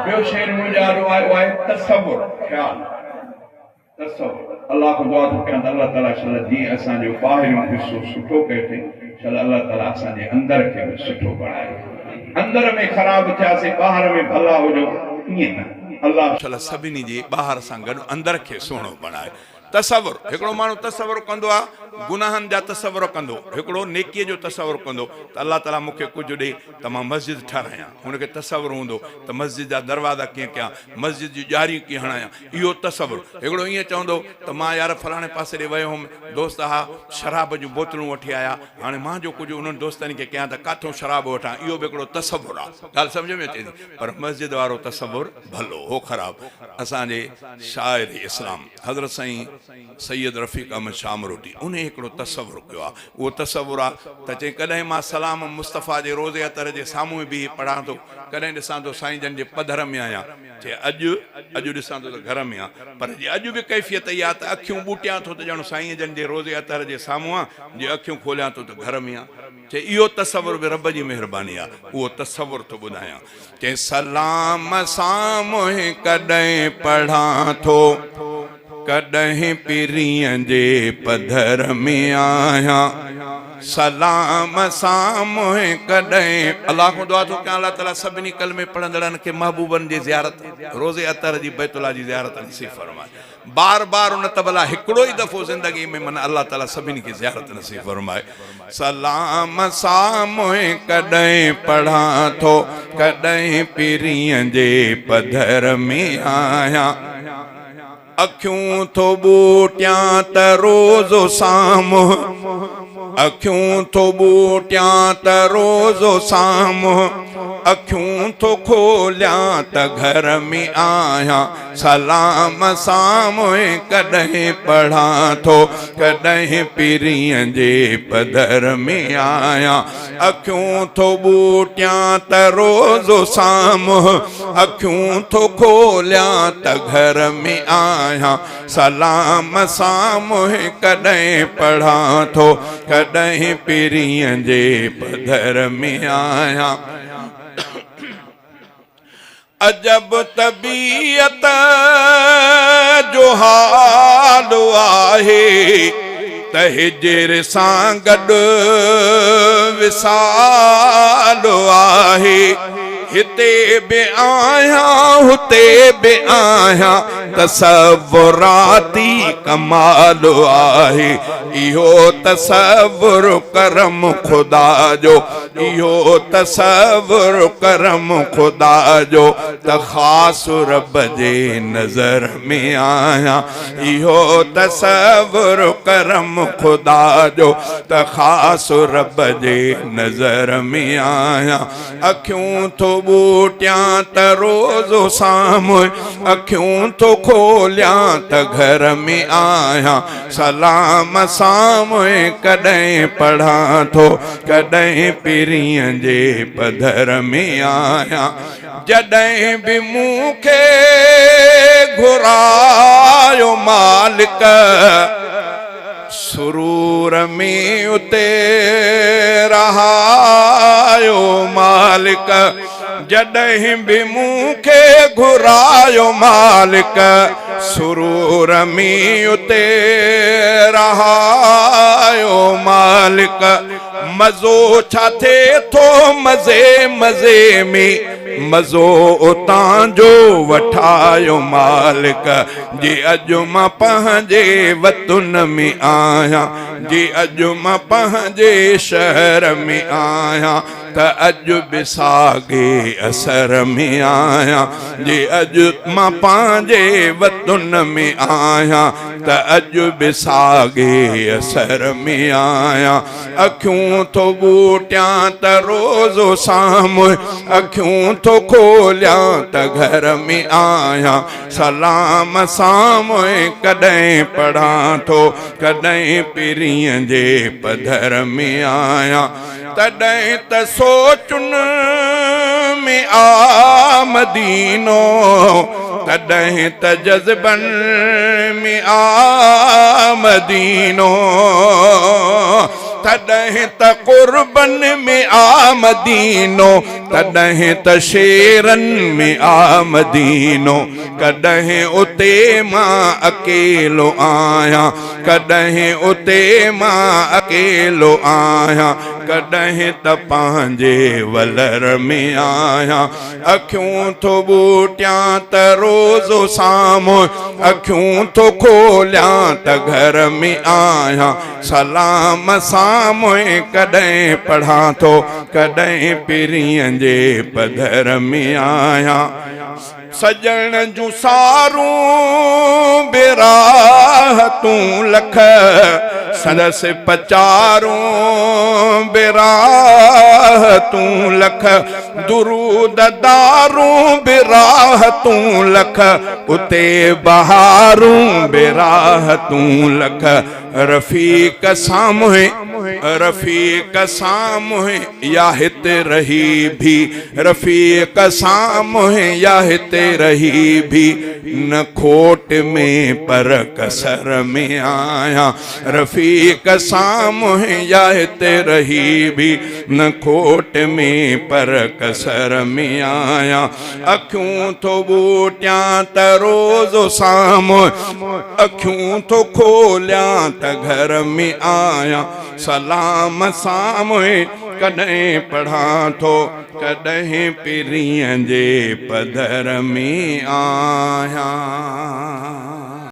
ॿियो शेर मुंहिंजा आयो आहे तसव्वुर ख़्याल तसव्वुर अल्लाह को दुआ थो कयां त अल्लाह ताला शायदि जीअं असांजो ॿाहिरियों हिसो सुठो कयो अथई शायदि अल्लाह ताला असांजे अंदर खे बि सुठो बणाए अंदर में ख़राब थियासीं ॿाहिरि में भला हुजो ईअं न अल्लाह सभिनी जे ॿाहिरि सां गॾु अंदर खे सुहिणो बणाए तसव्वुर हिकिड़ो माण्हू तसव्वुर कंदो आहे गुनाहनि जा तसव्वुर कंदो हिकिड़ो नेकीअ जो तसव्वुर कंदो त अल्लाह ताला मूंखे कुझु ॾे त मां मस्जिद ठारायां हुनखे तसव्वुर हूंदो त मस्जिद जा दरवाज़ा कीअं कयां मस्जिद जूं ॼारियूं कीअं हणायां इहो तसव्वुर हिकिड़ो ईअं चवंदो त मां यार फलाणे पासे ॾे वियो हुउमि दोस्त हा शराब जूं बोतलूं वठी आया हाणे मां जो कुझु उन्हनि दोस्तनि खे कयां त काथो शराब वठां इहो बि हिकिड़ो तसव्वुर आहे ॻाल्हि सम्झ में अचे थी पर मस्जिद वारो तसव्वुर भलो हो ख़राब असांजे शाइर इस्लाम हज़रत साईं सैयद रफ़ीक अहमद शामरोटी उन हिकिड़ो तसव्वुर कयो आहे उहो तसव्वुर आहे त चई कॾहिं मां सलाम मुस्तफ़ा जे रोज़े अतर जे साम्हूं बि पढ़ां थो कॾहिं ॾिसां थो साईं जन जे पधर में आहियां चए अॼु ॾिसां थो त घर में आहे पर जे अॼु बि कैफ़ियत इहा त अखियूं ॿूटियां थो त ॼण साईं जन जे रोज़े अतर जे साम्हूं आहे जे अखियूं खोलियां थो त घर में आहे चए इहो तसव्वुर बि रब जी महिरबानी आहे उहो तसव्वुर थो ॿुधायां चए सलाम साम्हूं कॾहिं पढ़ां थो कॾहिं पीरीअ जे पधर में आहियां सलाम साम्हूं कॾहिं अल्लाह को दुआ थो कयां अल्लाह ताला सभिनी कलमे पढ़ंदड़नि खे महबूबनि जी ज़ियारत रोज़े अतर जी बैतुल्लाह जी ज़ियारत नसीब फरमाए बार बार उन त भला हिकिड़ो ई दफ़ो ज़िंदगी में मन अल्लाह ताला सभिनी खे ज़ियारत नसीब फरमाए सलाम साम्हूं कॾहिं पढ़ां थो कॾहिं पीरीअ जे पधर में आहियां अखियूं थो ॿूटियां त रोज़ो साम्हूं अखियूं थो ॿूटियां त रोज़ो साम्हूं अखियूं थो खोलियां त घर में आहियां सलाम साम्हूं कॾहिं पढ़ां थो कॾहिं पीरीअ जे पधर में आहियां अखियूं थो ॿूटियां त रोज़ो साम्हूं अखियूं थो खोलियां त घर में आहियां सलाम साम्हूं कॾहिं पढ़ां थो कॾहिं पीरीअ जे पधर में आहियां अजब तबीयत जो हाल आहे त हिजर सां गॾु विसाल आहे हिते बि आहियां हुते बि आहियां तसव्वुराती कमाल आहे इहो तसव्वुर करम ख़ुदा जो इहो तसव्वुर करम ख़ुदा जो त ख़ासि रब जे नज़र में आहियां इहो तसव्वुर करम ख़ुदा जो त ख़ासि रब जे नज़र में आहियां अखियूं थो ॿूटियां त रोज़ो साम्हूं अखियूं थो खोलियां त घर में आहियां सलाम साम्हूं कॾहिं पढ़ां थो कॾहिं पीरीअ जे पधर में आहियां जॾहिं बि मूंखे घुरायो मालिक सुरूर में उते रहायो मालिक जॾहिं बि मूंखे घुरायो मालिक सुरूर में उते रहायो मालिक मज़ो छा थिए थो मज़े मज़े में मज़ो उतां जो वठायो मालिक जे अॼु मां पंहिंजे वतन में आहियां जे अॼु मां पंहिंजे शहर में आहियां त अॼु बि साॻे असर में आहियां जे अॼु मां पंहिंजे वतन में आहियां त अॼु बि साॻे असर में आहियां अखियूं थो ॿूटियां त रोज़ो साम्हूं अखियूं थो खोलियां त घर में आहियां सलाम साम्हूं कॾहिं पढ़ां थो कॾहिं पीरीअ जे पधर में आहियां तॾहिं त सोचुन में आ मदीनो तॾहिं त जज़्बनि में आ मदीनो तॾहिं त क़ुर्बन में आ मदीनो, तॾहिं त शेरनि में आ मदीनो। कॾहिं उते मां अकेलो आहियां, कॾहिं उते मां अकेलो आहियां, कॾहिं त पंहिंजे वलर में आहियां। अखियूं थो बूटियां त रोज़ो साम्हूं, अखियूं थो खोलियां त घर में आहियां। सलाम साम्हूं कॾहिं पढ़ां थो, कॾहिं पीरीअ जे पधर में आहियां। सजण जूं सारूं बेराहतूं लख, संदसि पचारूं बेराहतूं लख, दुरूद दारूं बेराहतूं लख, उते बहारूं बेराहतूं लख। रफ़ीक साम्हूं, रफ़ीक साम्हूं या हिते रही भी, रफ़ीक साम्हूं या हिते रही भी, न खोट में पर कसर में आया। रफ़ीक साम्हूं या हिते रही भी, न खोट में पर कसर में आया। अखियूं थो बूटियां त रोज़ो साम्हूं, अखियूं थो खोलियां त घर में आया। सलाम साम्हूं कॾहिं पढ़ां थो, कॾहिं पीरीअ जे पधर में आहियां।